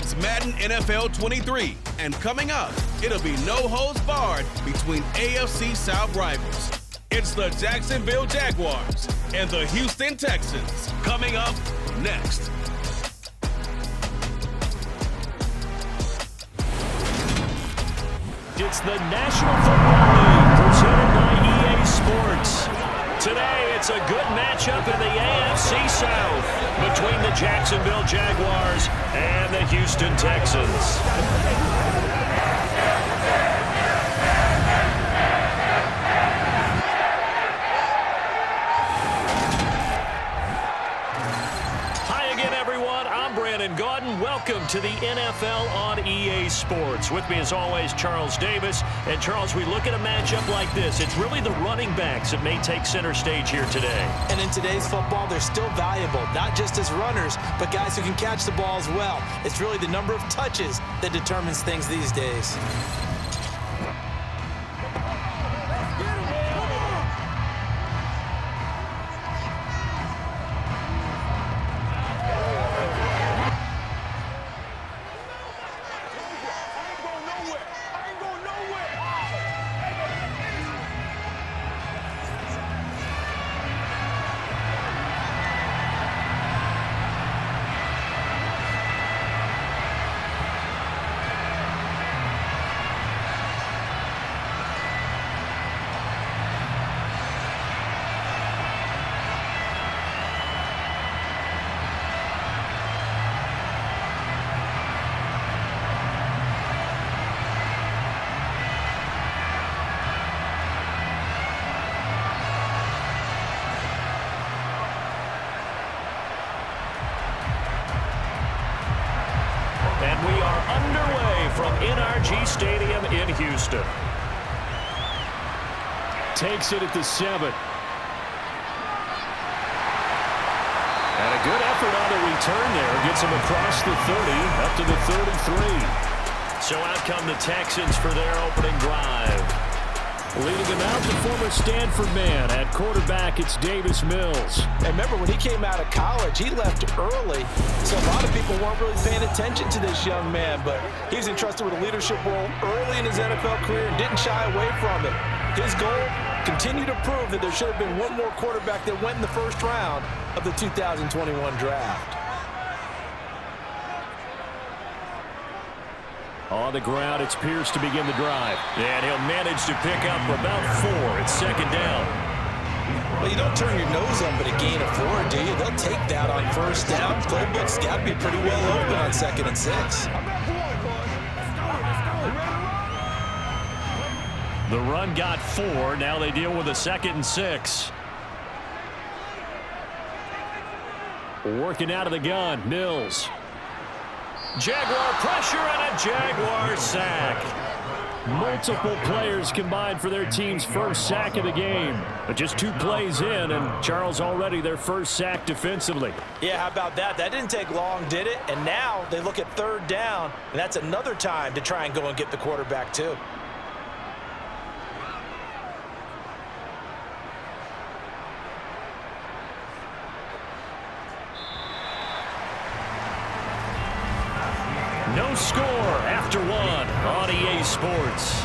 It's Madden NFL 23, and coming up, it'll be no holds barred between AFC South rivals. It's the Jacksonville Jaguars and the Houston Texans. Coming up next. It's the National Football League presented by EA Sports. Today, it's a good matchup in the AFC South between the Jacksonville Jaguars and the Houston Texans. Welcome to the NFL on EA Sports. With me as always, Charles Davis. And Charles, we look at a matchup like this. It's really the running backs that may take center stage here today. And in today's football, they're still valuable, not just as runners, but guys who can catch the ball as well. It's really the number of touches that determines things these days. And we are underway from NRG Stadium in Houston. Takes it at the 7. And a good effort on the return there. Gets him across the 30, up to the 33. So out come the Texans for their opening drive. Leading him out, the former Stanford man. At quarterback, it's Davis Mills. And remember, when he came out of college, he left early. So a lot of people weren't really paying attention to this young man. But he was entrusted with a leadership role early in his NFL career and didn't shy away from it. His goal, continue to prove that there should have been one more quarterback that went in the first round of the 2021 draft. On the ground, it's Pierce to begin the drive. And he'll manage to pick up about 4. It's second down. Well, you don't turn your nose up at a gain of 4, do you? They'll take that on first down. Playbook's got to be pretty well open on 2nd and 6. The run got 4. Now they deal with a 2nd and 6. Working out of the gun, Mills. Jaguar pressure and a Jaguar sack. Multiple players combined for their team's first sack of the game. But just 2 plays in, and Charles already their first sack defensively. Yeah, how about that? That didn't take long, did it? And now they look at 3rd down, and that's another time to try and go and get the quarterback too. No score after 1 on EA Sports.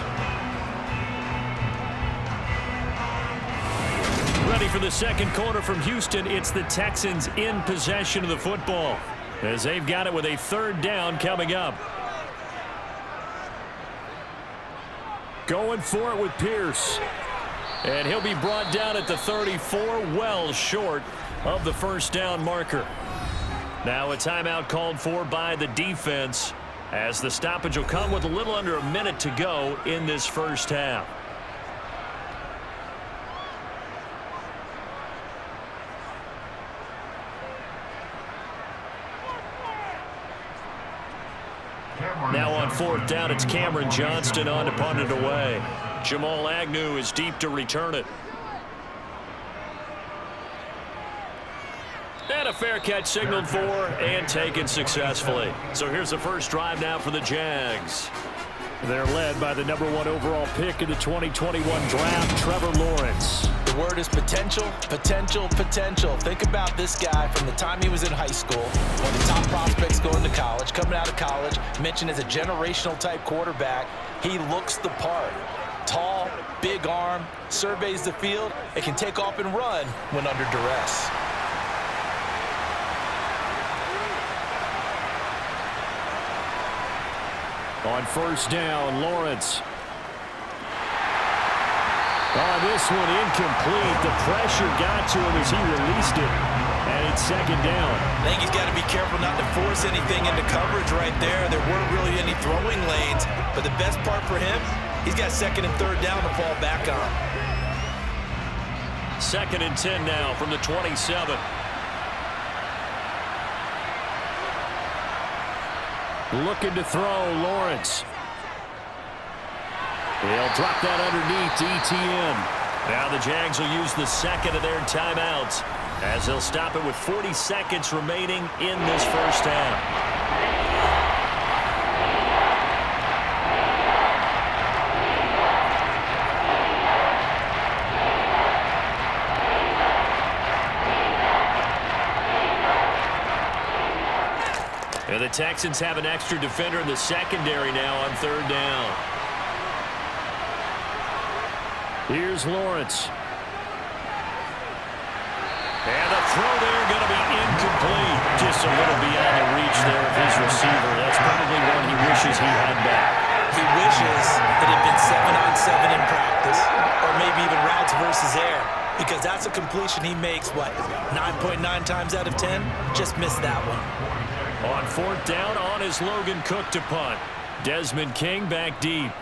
Ready for the second quarter from Houston. It's the Texans in possession of the football as they've got it with a 3rd down coming up. Going for it with Pierce. And he'll be brought down at the 34, well short of the first down marker. Now a timeout called for by the defense as the stoppage will come with a little under a minute to go in this first half. Now on 4th down, it's Cameron Johnston on to punt it away. Jamal Agnew is deep to return it. And a fair catch signaled for and taken successfully. So here's the first drive now for the Jags. They're led by the #1 overall pick in the 2021 draft, Trevor Lawrence. The word is potential, potential, potential. Think about this guy from the time he was in high school, one of the top prospects going to college, coming out of college, mentioned as a generational type quarterback. He looks the part. Tall, big arm, surveys the field, and can take off and run when under duress. On first down, Lawrence. Oh, this one incomplete. The pressure got to him as he released it. And it's second down. I think he's got to be careful not to force anything into coverage right there. There weren't really any throwing lanes. But the best part for him, he's got second and third down to fall back on. Second and 10 now from the 27. Looking to throw, Lawrence. They'll drop that underneath to ETN. Now the Jags will use the second of their timeouts as they'll stop it with 40 seconds remaining in this first half. And the Texans have an extra defender in the secondary now on third down. Here's Lawrence. And the throw there going to be incomplete. Just a little beyond the reach there of his receiver. That's probably one he wishes he had back. He wishes it had been 7-on-7 in practice, or maybe even routes versus air, because that's a completion he makes, what, 9.9 times out of 10? Just missed that one. On fourth down, on is Logan Cook to punt. Desmond King back deep.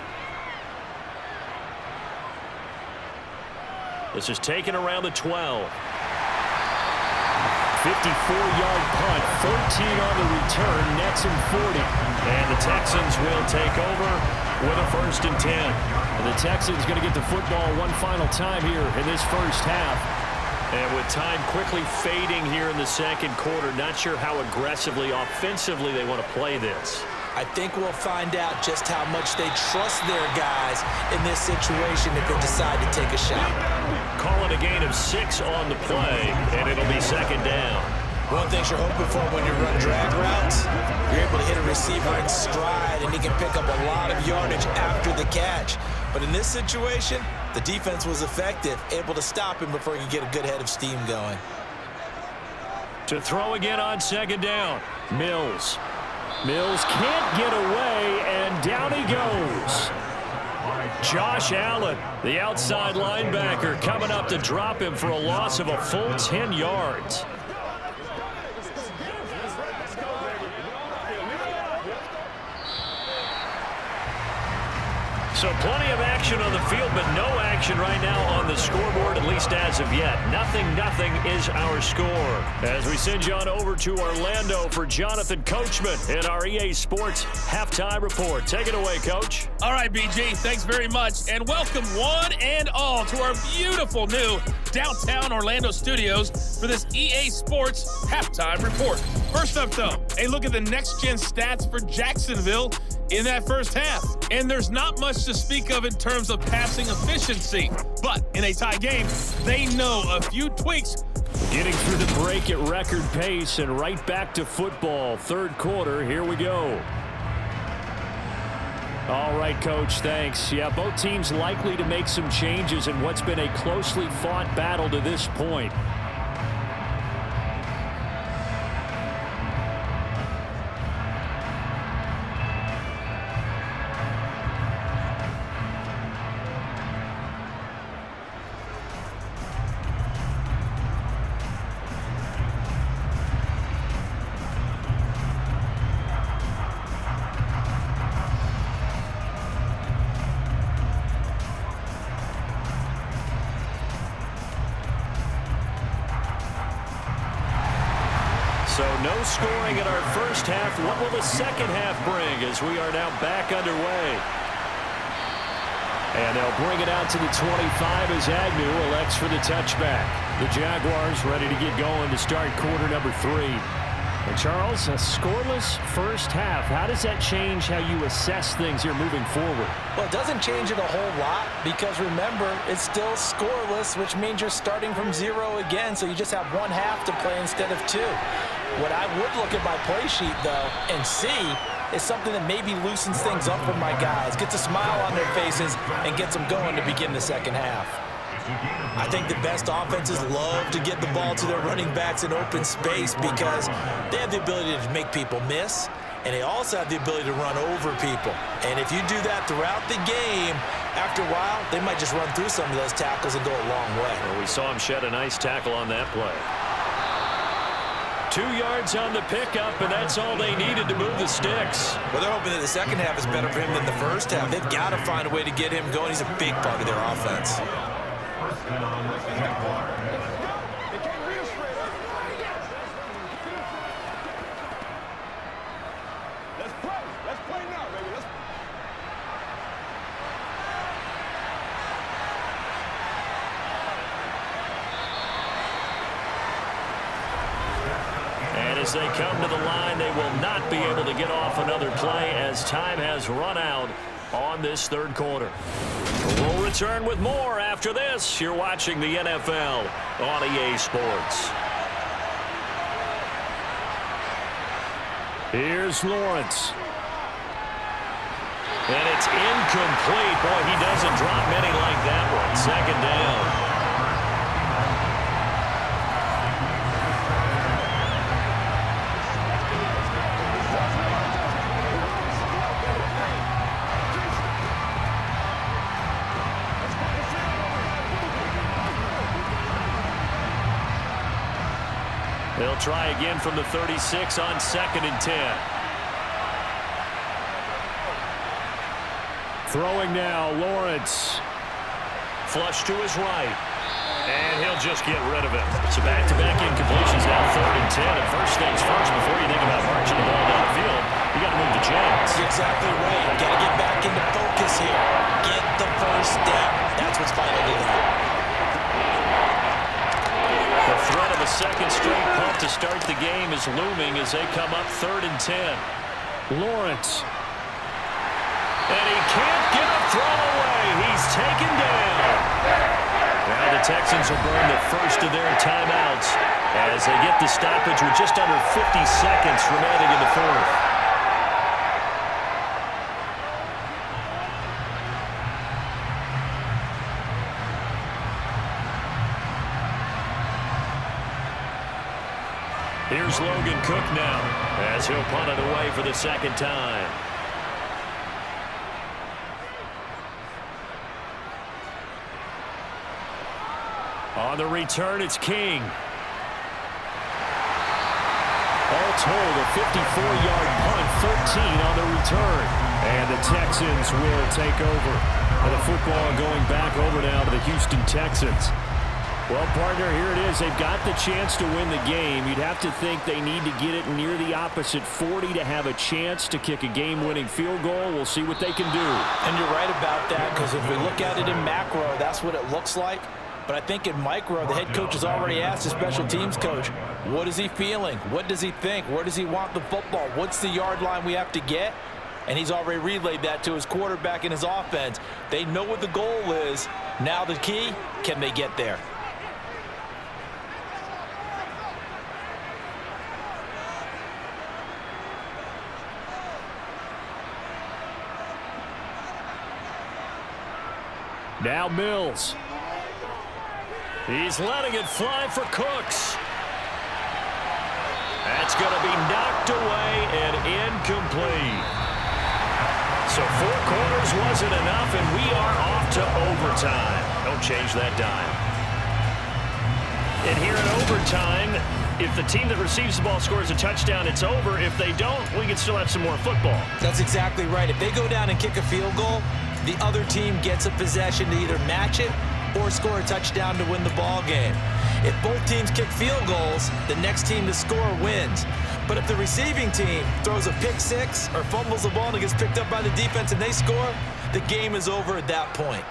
This is taken around the 12. 54-yard punt, 14 on the return, nets him 40. And the Texans will take over with a first and 10. And the Texans going to get the football one final time here in this first half. And with time quickly fading here in the second quarter, not sure how aggressively, offensively they want to play this. I think we'll find out just how much they trust their guys in this situation if they decide to take a shot. Call it a gain of 6 on the play, and it'll be second down. One thing you're hoping for when you run drag routes, you're able to hit a receiver in stride, and he can pick up a lot of yardage after the catch. But in this situation, the defense was effective, able to stop him before he could get a good head of steam going. To throw again on second down, Mills. Mills can't get away, and down he goes. Josh Allen, the outside linebacker, coming up to drop him for a loss of a full 10 yards. So plenty of action on the field, but no action right now on the scoreboard, at least as of yet. 0-0 is our score. As we send you on over to Orlando for Jonathan Coachman in our EA Sports Halftime Report. Take it away, Coach. All right, BG, thanks very much. And welcome one and all to our beautiful new downtown Orlando studios for this EA Sports Halftime Report. First up, though, a look at the next-gen stats for Jacksonville in that first half. And there's not much to speak of in terms of passing efficiency. But in a tie game, they know a few tweaks. Getting through the break at record pace and right back to football. Third quarter, here we go. All right, Coach, thanks. Yeah, both teams likely to make some changes in what's been a closely fought battle to this point. So no scoring in our first half. What will the second half bring as we are now back underway? And they'll bring it out to the 25 as Agnew elects for the touchback. The Jaguars ready to get going to start quarter number 3. And Charles, a scoreless first half. How does that change how you assess things here moving forward? Well, it doesn't change it a whole lot because, remember, it's still scoreless, which means you're starting from 0 again, so you just have one half to play instead of 2. What I would look at my play sheet, though, and see is something that maybe loosens things up for my guys, gets a smile on their faces, and gets them going to begin the second half. I think the best offenses love to get the ball to their running backs in open space because they have the ability to make people miss, and they also have the ability to run over people. And if you do that throughout the game, after a while, they might just run through some of those tackles and go a long way. Well, we saw him shed a nice tackle on that play. 2 yards on the pickup, and that's all they needed to move the sticks. Well, they're hoping that the second half is better for him than the first half. They've got to find a way to get him going. He's a big part of their offense. And as they come to the line, they will not be able to get off another play as time has run out on this third quarter. We'll return with more after this. You're watching the NFL on EA Sports. Here's Lawrence. And it's incomplete. Boy, he doesn't drop many like that one. Second down. They'll try again from the 36 on 2nd and 10. Throwing now, Lawrence. Flush to his right. And he'll just get rid of it. So back-to-back incompletions now, 3rd and 10. And first things first, before you think about marching the ball downfield, you got to move the chains. You're exactly right. Got to get back into focus here. Get the first down. That's what's vital to them. The threat of a second straight punt to start the game is looming as they come up 3rd and 10. Lawrence. And he can't get a throw away. He's taken down. Now the Texans will burn the first of their timeouts as they get the stoppage with just under 50 seconds remaining in the fourth. Here's Logan Cook now as he'll punt it away for the second time. On the return, it's King. All told, a 54-yard punt, 13 on the return. And the Texans will take over. And the football going back over now to the Houston Texans. Well, partner, here it is. They've got the chance to win the game. You'd have to think they need to get it near the opposite 40 to have a chance to kick a game-winning field goal. We'll see what they can do. And you're right about that, because if we look at it in macro, that's what it looks like. But I think in micro, the head coach has already asked the special teams coach, what is he feeling? What does he think? Where does he want the football? What's the yard line we have to get? And he's already relayed that to his quarterback and his offense. They know what the goal is. Now the key, can they get there? Now Mills. He's letting it fly for Cooks. That's going to be knocked away and incomplete. So 4 quarters wasn't enough, and we are off to overtime. Don't change that dime. And here in overtime, if the team that receives the ball scores a touchdown, it's over. If they don't, we can still have some more football. That's exactly right. If they go down and kick a field goal, the other team gets a possession to either match it or score a touchdown to win the ball game. If both teams kick field goals, the next team to score wins. But if the receiving team throws a pick six or fumbles the ball and it gets picked up by the defense and they score, the game is over at that point.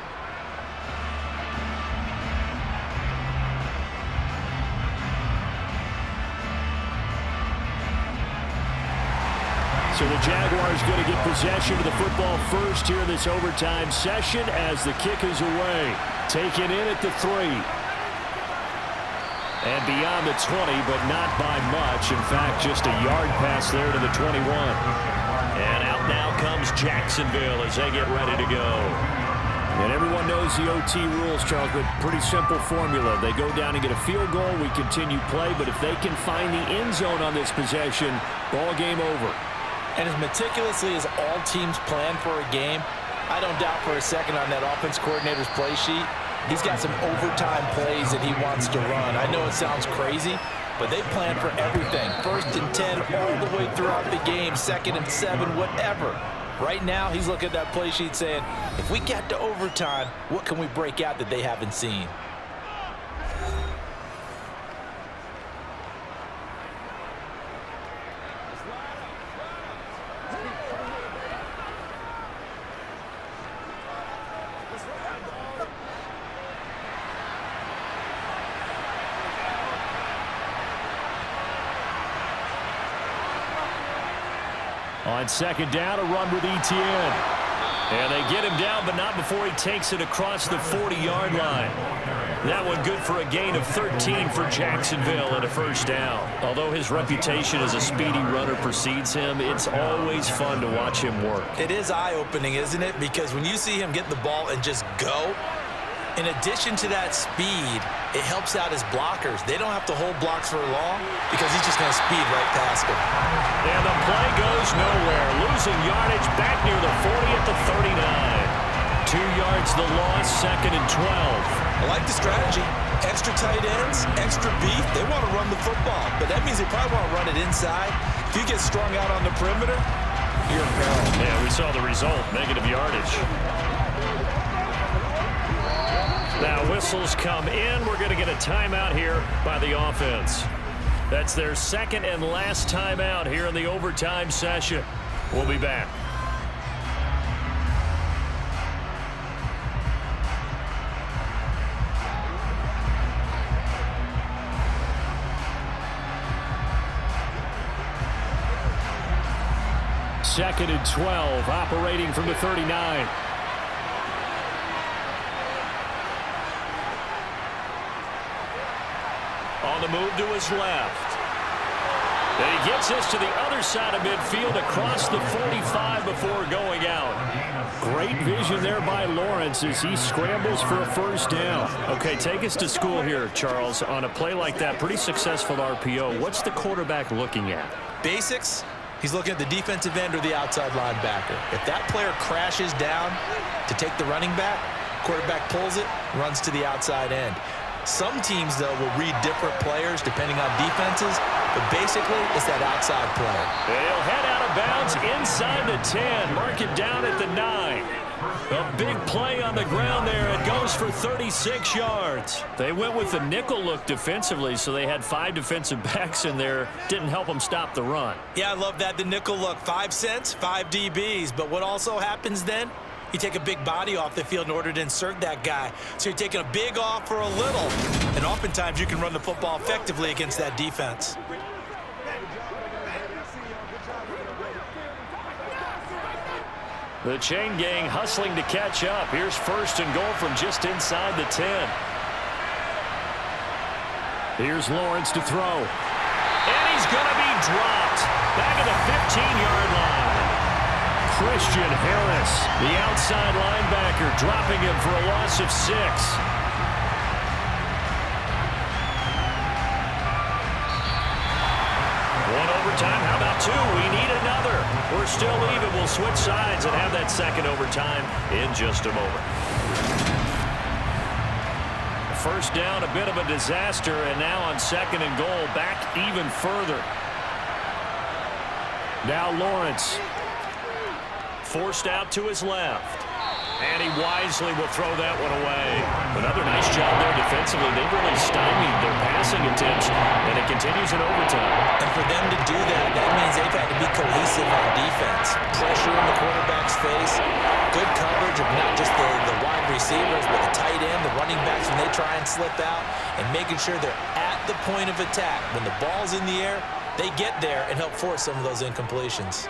So the Jaguars going to get possession of the football first here in this overtime session as the kick is away. Taken in at the 3. And beyond the 20, but not by much. In fact, just a yard pass there to the 21. And out now comes Jacksonville as they get ready to go. And everyone knows the OT rules, Charles, but pretty simple formula. They go down and get a field goal, we continue play, but if they can find the end zone on this possession, ball game over. And as meticulously as all teams plan for a game, I don't doubt for a second on that offense coordinator's play sheet, he's got some overtime plays that he wants to run. I know it sounds crazy, but they plan for everything. 1st and 10 all the way throughout the game, 2nd and 7, whatever. Right now, he's looking at that play sheet saying, if we get to overtime, what can we break out that they haven't seen? On 2nd down, a run with Etienne. And they get him down, but not before he takes it across the 40-yard line. That one good for a gain of 13 for Jacksonville and a 1st down. Although his reputation as a speedy runner precedes him, it's always fun to watch him work. It is eye-opening, isn't it? Because when you see him get the ball and just go, in addition to that speed, it helps out his blockers. They don't have to hold blocks for long because he's just going to speed right past them. And the play goes nowhere. Losing yardage back near the 40 at the 39. 2 yards the loss, 2nd and 12. I like the strategy. Extra tight ends, extra beef. They want to run the football, but that means they probably want to run it inside. If you get strung out on the perimeter, you're in peril. Yeah, we saw the result, negative yardage. Now whistles come in. We're going to get a timeout here by the offense. That's their 2nd and last timeout here in the overtime session. We'll be back. Second and 12, operating from the 39. On the move to his left. And he gets us to the other side of midfield across the 45 before going out. Great vision there by Lawrence as he scrambles for a 1st down. Okay, take us to school here, Charles. On a play like that, pretty successful RPO. What's the quarterback looking at? Basics. He's looking at the defensive end or the outside linebacker. If that player crashes down to take the running back, quarterback pulls it, runs to the outside end. Some teams, though, will read different players depending on defenses, but basically it's that outside play. He'll head out of bounds inside the 10, mark it down at the 9. A big play on the ground there. It goes for 36 yards. They went with the nickel look defensively, so they had 5 defensive backs in there. Didn't help them stop the run. Yeah, I love that, the nickel look. 5 cents, 5 DBs. But what also happens then? You take a big body off the field in order to insert that guy. So you're taking a big off for a little. And oftentimes you can run the football effectively against that defense. The chain gang hustling to catch up. Here's 1st and goal from just inside the 10. Here's Lawrence to throw. And he's going to be dropped. Back at the 15-yard line. Christian Harris, the outside linebacker, dropping him for a loss of 6. One overtime, how about 2? We need another. We're still even. We'll switch sides and have that 2nd overtime in just a moment. 1st down, a bit of a disaster, and now on 2nd and goal, back even further. Now Lawrence. Forced out to his left. And he wisely will throw that one away. Another nice job there defensively. They've really stymied their passing attempts, and it continues in overtime. And for them to do that, that means they've had to be cohesive on defense. Pressure in the quarterback's face. Good coverage of not just the wide receivers, but the tight end, the running backs when they try and slip out, and making sure they're at the point of attack. When the ball's in the air, they get there and help force some of those incompletions.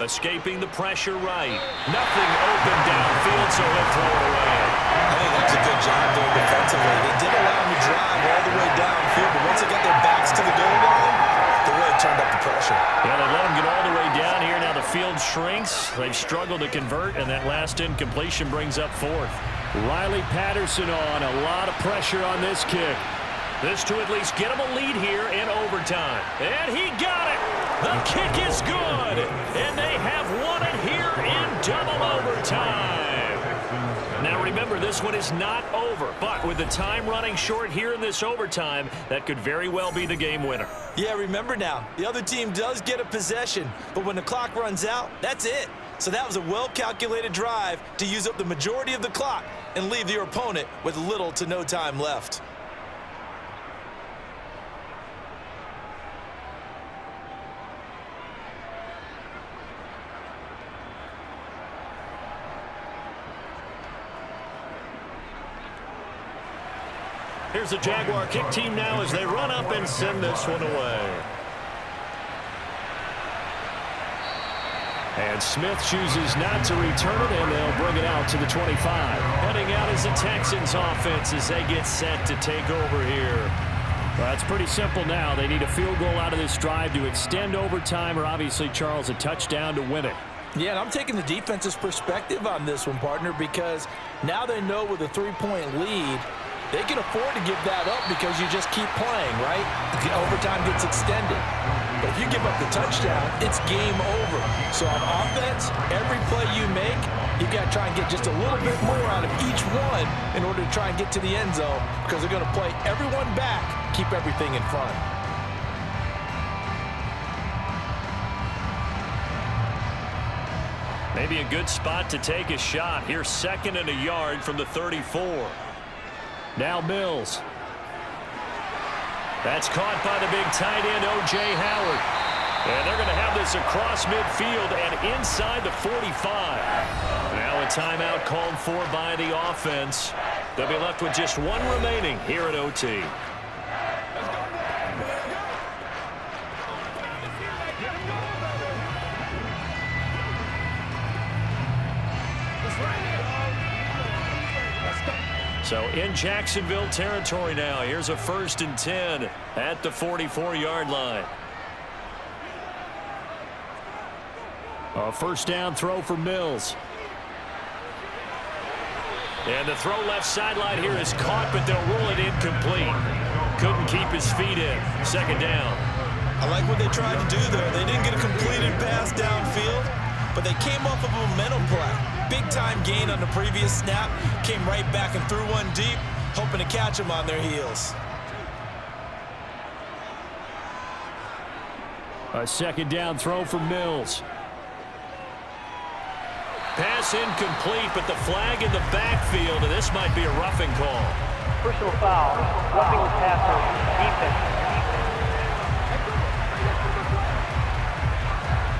Escaping the pressure right. Nothing open downfield, so he'll throw it away. I think that's a good job there defensively. They did allow him to drive all the way downfield, but once they got their backs to the goal line, they really turned up the pressure. Yeah, they let him get all the way down here. Now the field shrinks. They've struggled to convert, and that last incompletion brings up fourth. Riley Patterson on. A lot of pressure on this kick. This to at least get him a lead here in overtime. And he got it. The kick is good. And they have won it here in double overtime. Now remember, this one is not over. But with the time running short here in this overtime, that could very well be the game winner. Yeah, remember now, the other team does get a possession. But when the clock runs out, that's it. So that was a well-calculated drive to use up the majority of the clock and leave your opponent with little to no time left. Here's the Jaguar kick team now as they run up and send this one away. And Smith chooses not to return it, and they'll bring it out to the 25. Heading out is the Texans offense as they get set to take over here. Well, it's pretty simple now. They need a field goal out of this drive to extend overtime, or obviously, Charles, a touchdown to win it. Yeah, and I'm taking the defense's perspective on this one, partner, because now they know with a 3-point lead, they can afford to give that up because you just keep playing, right? The overtime gets extended. But if you give up the touchdown, it's game over. So on offense, every play you make, you've got to try and get just a little bit more out of each one in order to try and get to the end zone because they're going to play everyone back, keep everything in front. Maybe a good spot to take a shot. Here's 2nd and a yard from the 34. Now Mills. That's caught by the big tight end, O.J. Howard. And they're going to have this across midfield and inside the 45. Now a timeout called for by the offense. They'll be left with just one remaining here at OT. So in Jacksonville territory now. Here's a 1st and 10 at the 44-yard line. A 1st down throw for Mills. And the throw left sideline here is caught, but they'll rule it incomplete. Couldn't keep his feet in. 2nd down. I like what they tried to do there. They didn't get a completed pass downfield, but they came off of a momentum play. Big-time gain on the previous snap. Came right back and threw one deep, hoping to catch them on their heels. A 2nd down throw for Mills. Pass incomplete, but the flag in the backfield, and this might be a roughing call. Personal foul, roughing the passer,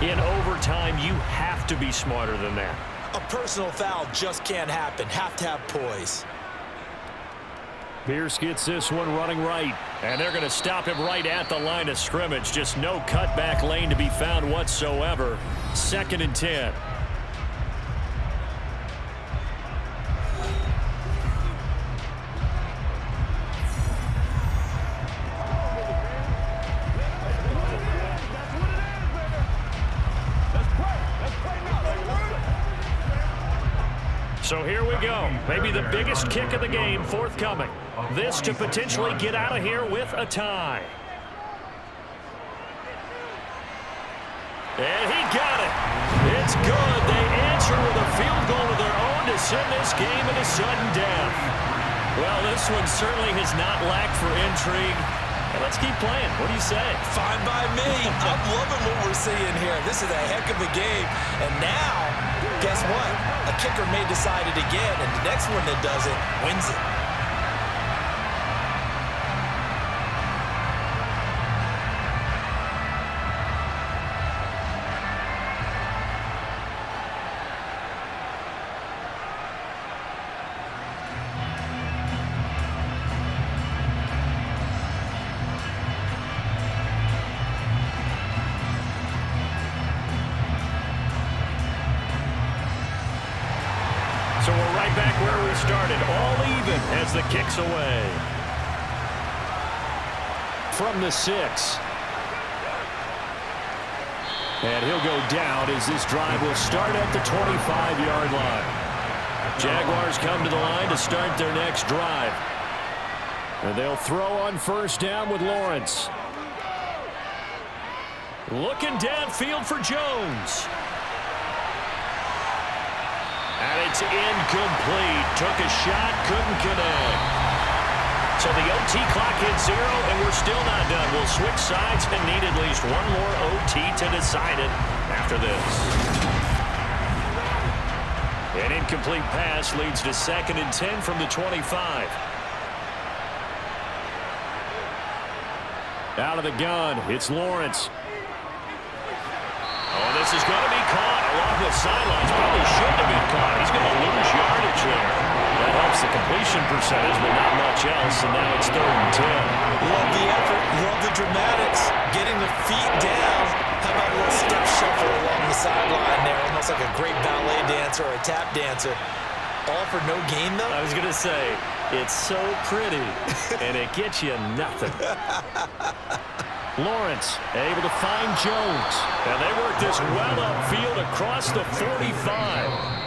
defense. In overtime, you have to be smarter than that. A personal foul just can't happen. Have to have poise. Pierce gets this one running right, and they're going to stop him right at the line of scrimmage. Just no cutback lane to be found whatsoever. 2nd and 10. So here we go. Maybe the biggest kick of the game forthcoming. This to potentially get out of here with a tie. And he got it. It's good. They answer with a field goal of their own to send this game into sudden death. Well, this one certainly has not lacked for intrigue. And let's keep playing. What do you say? Fine by me. I'm loving what we're seeing here. This is a heck of a game. And now, guess what? A kicker may decide it again, and the next one that does it wins it. right back where we started, all even as the kick's away. From the 6. And he'll go down as this drive will start at the 25-yard line. Jaguars come to the line to start their next drive. And they'll throw on first down with Lawrence. Looking downfield for Jones. And it's incomplete. Took a shot, couldn't connect. So the OT clock hits 0, and we're still not done. We'll switch sides and need at least one more OT to decide it after this. An incomplete pass leads to 2nd and 10 from the 25. Out of the gun, it's Lawrence. Oh, this is going to be caught along the sidelines. Probably shouldn't have been caught. He's going to lose yardage there. That helps the completion percentage, but not much else, and now it's 3rd and 10. Love the effort, love the dramatics, getting the feet down. How about a little step shuffle along the sideline there, almost like a great ballet dancer or a tap dancer. All for no gain, though? I was going to say, it's so pretty, and it gets you nothing. Lawrence able to find Jones. And they work this well upfield across the 45.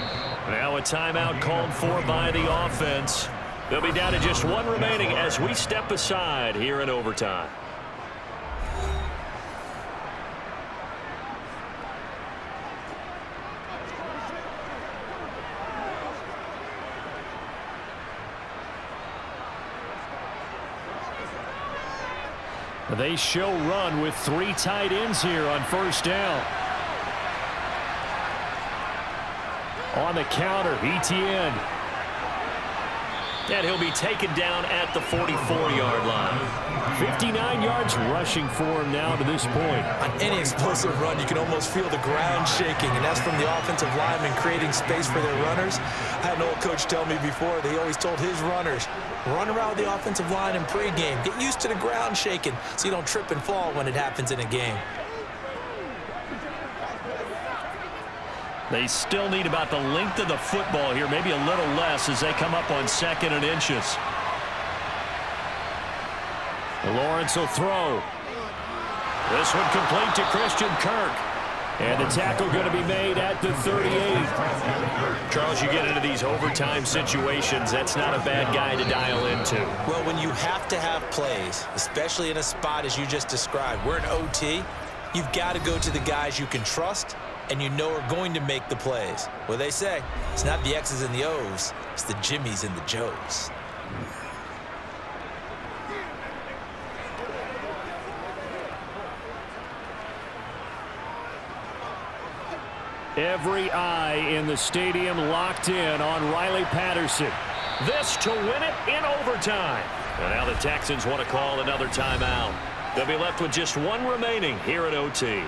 Now a timeout called for by the offense. They'll be down to just one remaining as we step aside here in overtime. They show run with 3 tight ends here on first down. On the counter, ETN. And he'll be taken down at the 44-yard line. 59 yards rushing for him now to this point. On any explosive run, you can almost feel the ground shaking, and that's from the offensive linemen creating space for their runners. I had an old coach tell me before, they always told his runners, run around the offensive line in pregame. Get used to the ground shaking so you don't trip and fall when it happens in a game. They still need about the length of the football here, maybe a little less as they come up on 2nd and inches. Lawrence will throw. This one complete to Christian Kirk. And the tackle going to be made at the 38. Charles, you get into these overtime situations, that's not a bad guy to dial into. Well, when you have to have plays, especially in a spot as you just described, we're in OT, you've got to go to the guys you can trust and you know are going to make the plays. Well, they say it's not the X's and the O's, it's the Jimmies and the Joes. Every eye in the stadium locked in on Riley Patterson. This to win it in overtime. And now the Texans want to call another timeout. They'll be left with just one remaining here at OT.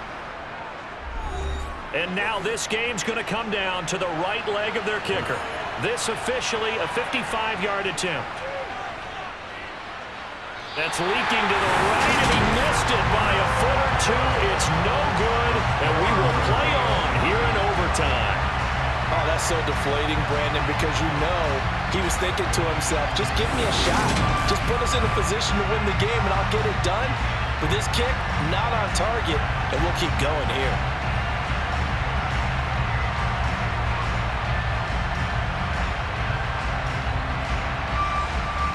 And now this game's going to come down to the right leg of their kicker. This officially a 55-yard attempt. That's leaking to the right, and he missed it by a foot or two. It's no good, and we will play on here in overtime. Oh, that's so deflating, Brandon, because you know he was thinking to himself, just give me a shot. Just put us in a position to win the game, and I'll get it done. But this kick, not on target, and we'll keep going here.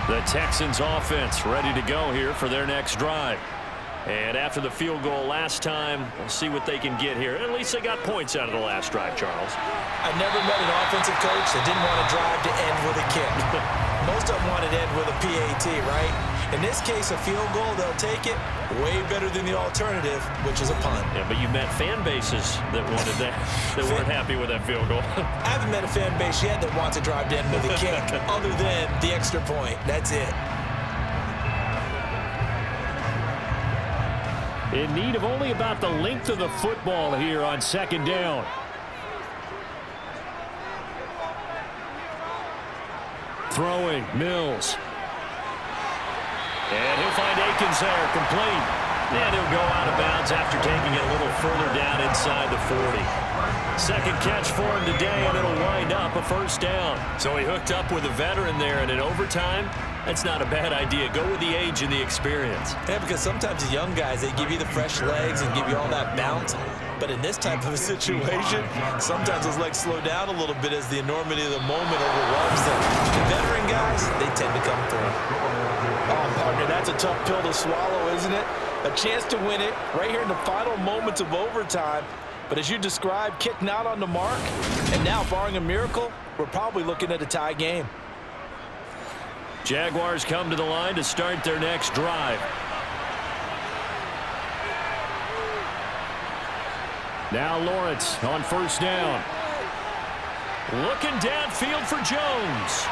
The Texans offense ready to go here for their next drive. And after the field goal last time, we'll see what they can get here. At least they got points out of the last drive, Charles. I never met an offensive coach that didn't want a drive to end with a kick. Most of them want it to end with a PAT, right? In this case, a field goal, they'll take it. Way better than the alternative, which is a punt. Yeah, but you met fan bases that wanted that, that weren't happy with that field goal. I haven't met a fan base yet that wants a drive to end with a kick, other than the extra point. That's it. In need of only about the length of the football here on second down. Throwing, Mills. And he'll find Akins there, complete. And he'll go out of bounds after taking it a little further down inside the 40. Second catch for him today, and it'll wind up a first down. So he hooked up with a veteran there, and in overtime, that's not a bad idea. Go with the age and the experience. Yeah, because sometimes the young guys, they give you the fresh legs and give you all that bounce. But in this type of a situation, sometimes those legs slow down a little bit as the enormity of the moment overwhelms them. The veteran guys, they tend to come through. Oh, partner, that's a tough pill to swallow, isn't it? A chance to win it right here in the final moments of overtime. But as you described, kick not on the mark. And now, barring a miracle, we're probably looking at a tie game. Jaguars come to the line to start their next drive. Now Lawrence on first down. Looking downfield for Jones.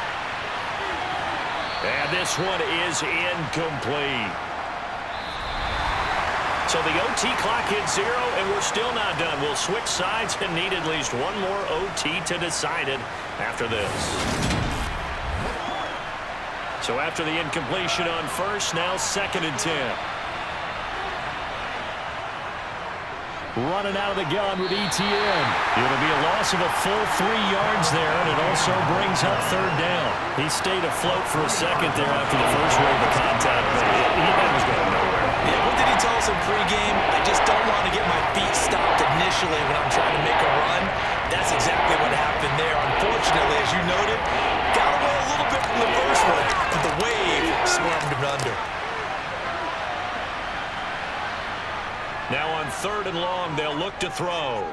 And this one is incomplete. So the OT clock hits 0, and we're still not done. We'll switch sides and need at least one more OT to decide it after this. So after the incompletion on first, now 2nd and 10. Running out of the gun with ETN. It'll be a loss of a full 3 yards there, and it also brings up 3rd down. He stayed afloat for a second there after the first wave of contact, but he was going nowhere. Yeah, what did he tell us in pregame? I just don't want to get my feet stopped initially when I'm trying to make a run. That's exactly what happened there. Unfortunately, as you noted, got away a little bit from the first one, but the wave swarmed him under. Now on 3rd and long, they'll look to throw.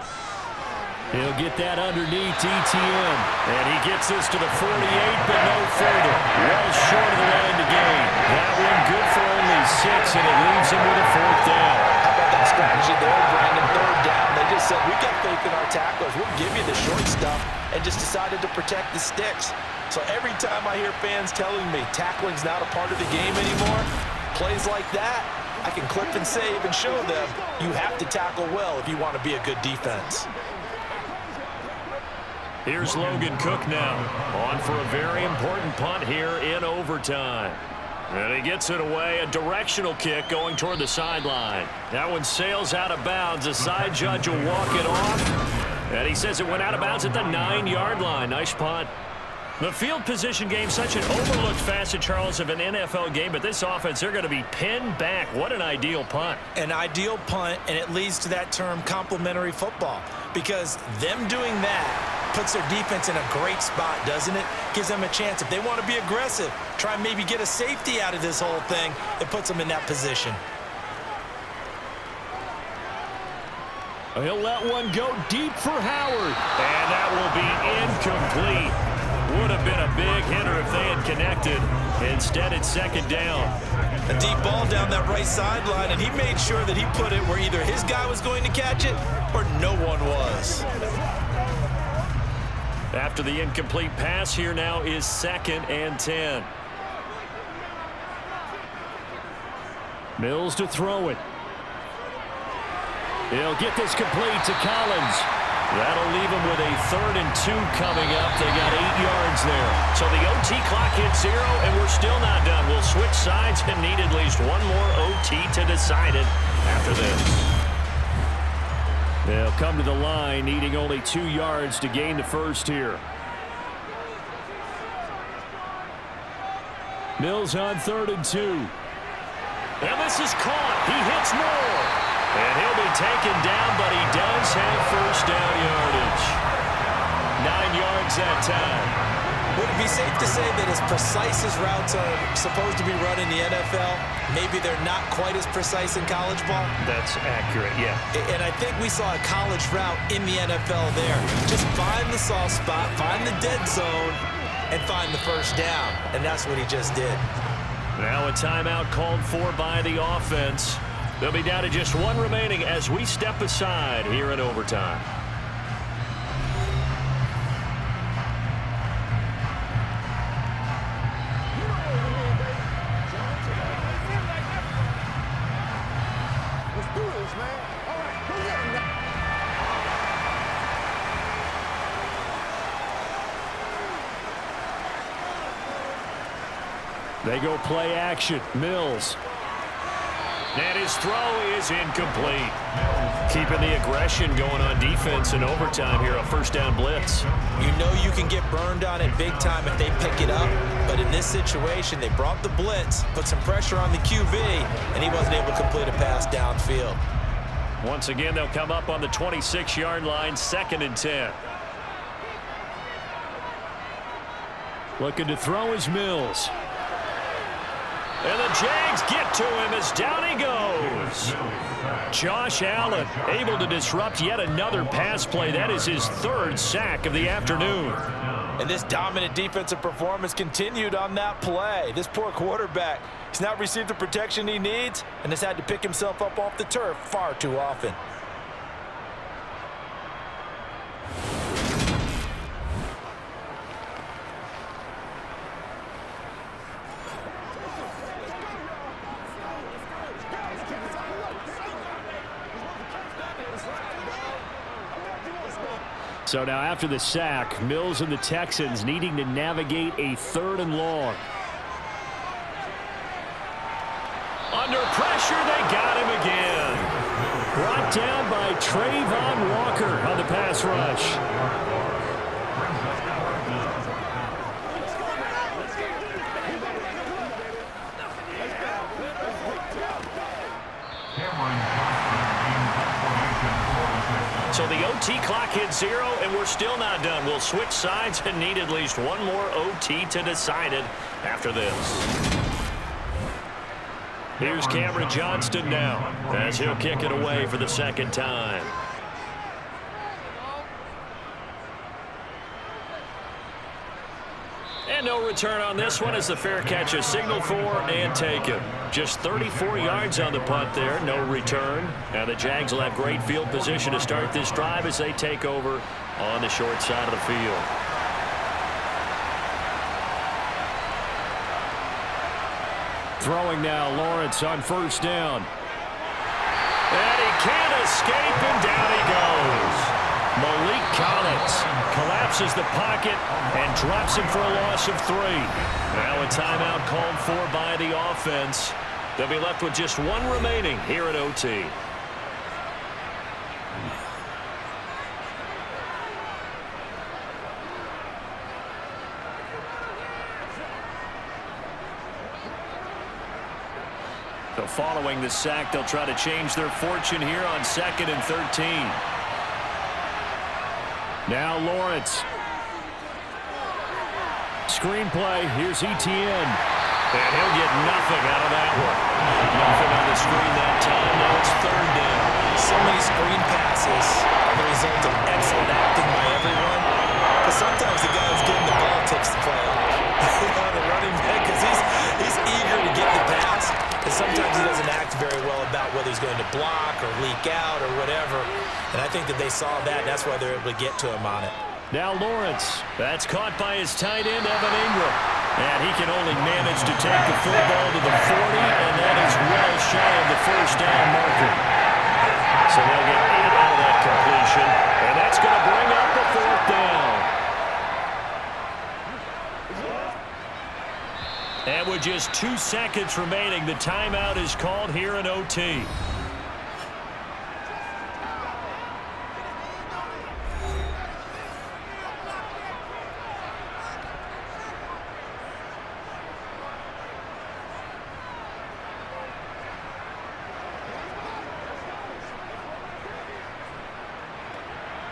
He'll get that underneath ETN. And he gets this to the 48, but no further. Well short of the line to gain. That one good for only 6, and it leaves him with a 4th down. How about that strategy there, Brandon? 3rd down. They just said, we got faith in our tacklers. We'll give you the short stuff, and just decided to protect the sticks. So every time I hear fans telling me tackling's not a part of the game anymore, plays like that, I can clip and save and show them you have to tackle well if you want to be a good defense. Here's Logan Cook now, on for a very important punt here in overtime. And he gets it away, a directional kick going toward the sideline. That one sails out of bounds. The side judge will walk it off. And he says it went out of bounds at the 9-yard line. Nice punt. The field position game, such an overlooked facet, Charles, of an NFL game, but this offense, they're going to be pinned back. What an ideal punt. An ideal punt, and it leads to that term complementary football, because them doing that puts their defense in a great spot, doesn't it? Gives them a chance. If they want to be aggressive, try and maybe get a safety out of this whole thing, it puts them in that position. He'll let one go deep for Howard, and that will be incomplete. Would have been a big hitter if they had connected. Instead, it's 2nd down. A deep ball down that right sideline, and he made sure that he put it where either his guy was going to catch it or no one was. After the incomplete pass, here now is 2nd and 10. Mills to throw it. He'll get this complete to Collins. That'll leave him with a 3rd and 2 coming up. They got 8 yards there. So the OT clock hits 0, and we're still not done. We'll switch sides and need at least one more OT to decide it after this. They'll come to the line, needing only 2 yards to gain the first here. Mills on 3rd and 2. And this is caught. He hits Moore. And he'll be taken down, but he does have first down yardage. 9 yards that time. Would it be safe to say that as precise as routes are supposed to be run in the NFL, maybe they're not quite as precise in college ball? That's accurate, yeah. And I think we saw a college route in the NFL there. Just find the soft spot, find the dead zone, and find the first down. And that's what he just did. Now a timeout called for by the offense. They'll be down to just 1 remaining as we step aside here in overtime. Let's do this, man. All right, go get him now. They go play action. Mills. And his throw is incomplete. Keeping the aggression going on defense in overtime here, a first down blitz. You know you can get burned on it big time if they pick it up, but in this situation, they brought the blitz, put some pressure on the QB, and he wasn't able to complete a pass downfield. Once again, they'll come up on the 26-yard line, 2nd and 10. Looking to throw is Mills. And the Jags get to him as down he goes. Josh Allen able to disrupt yet another pass play. That is his 3rd sack of the afternoon. And this dominant defensive performance continued on that play. This poor quarterback, he's not received the protection he needs and has had to pick himself up off the turf far too often. So now after the sack, Mills and the Texans needing to navigate a 3rd and long. Under pressure, they got him again. Brought down by Trayvon Walker on the pass rush. So the OT clock hits 0, and we're still not done. We'll switch sides and need at least one more OT to decide it after this. Here's Cameron Johnston now as he'll kick it away for the 2nd time. And no return on this one as the fair catch is signaled for and taken. Just 34 yards on the punt there, no return. And the Jags will have great field position to start this drive as they take over on the short side of the field. Throwing now, Lawrence on 1st down. And he can't escape, and down he goes. Malik Collins collapses the pocket and drops him for a loss of 3. Now a timeout called for by the offense. They'll be left with just 1 remaining here at OT. So following the sack, they'll try to change their fortune here on 2nd and 13. Now Lawrence. Screenplay. Here's Etienne. And he'll get nothing out of that one. Nothing on the screen that time. Now it's 3rd down. So many screen passes are the result of excellent acting by everyone. But sometimes the guy who's getting the ball takes the play off. The running back, because he's eager to get the pass. And sometimes he doesn't act very well about whether he's going to block or leak out or whatever. And I think that they saw that, and that's why they're able to get to him on it. Now Lawrence. That's caught by his tight end, Evan Ingram. And he can only manage to take the football to the 40, and that is well shy of the 1st down marker. So they'll get 8 out of that completion, and that's going to bring up the 4th down. And with just 2 seconds remaining, the timeout is called here in OT.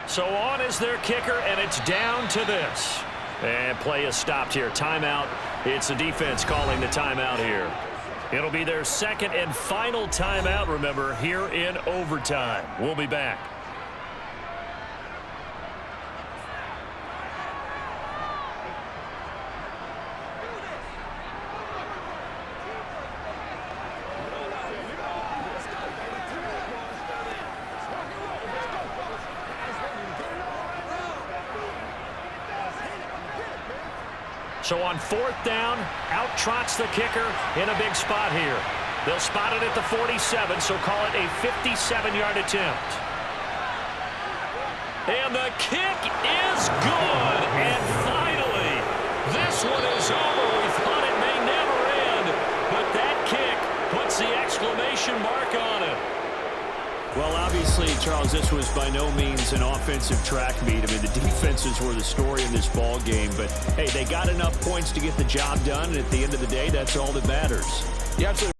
So on is their kicker, and it's down to this. And play is stopped here. Timeout. It's the defense calling the timeout here. It'll be their 2nd and final timeout, remember, here in overtime. We'll be back. So on 4th down, out trots the kicker in a big spot here. They'll spot it at the 47, so call it a 57-yard attempt. And the kick is good. And finally, this one is over. We thought it may never end, but that kick puts the exclamation question mark on it. Well, obviously, Charles, this was by no means an offensive track meet. I mean, the defenses were the story in this ball game. But, hey, they got enough points to get the job done, and at the end of the day, that's all that matters. Yeah, absolutely.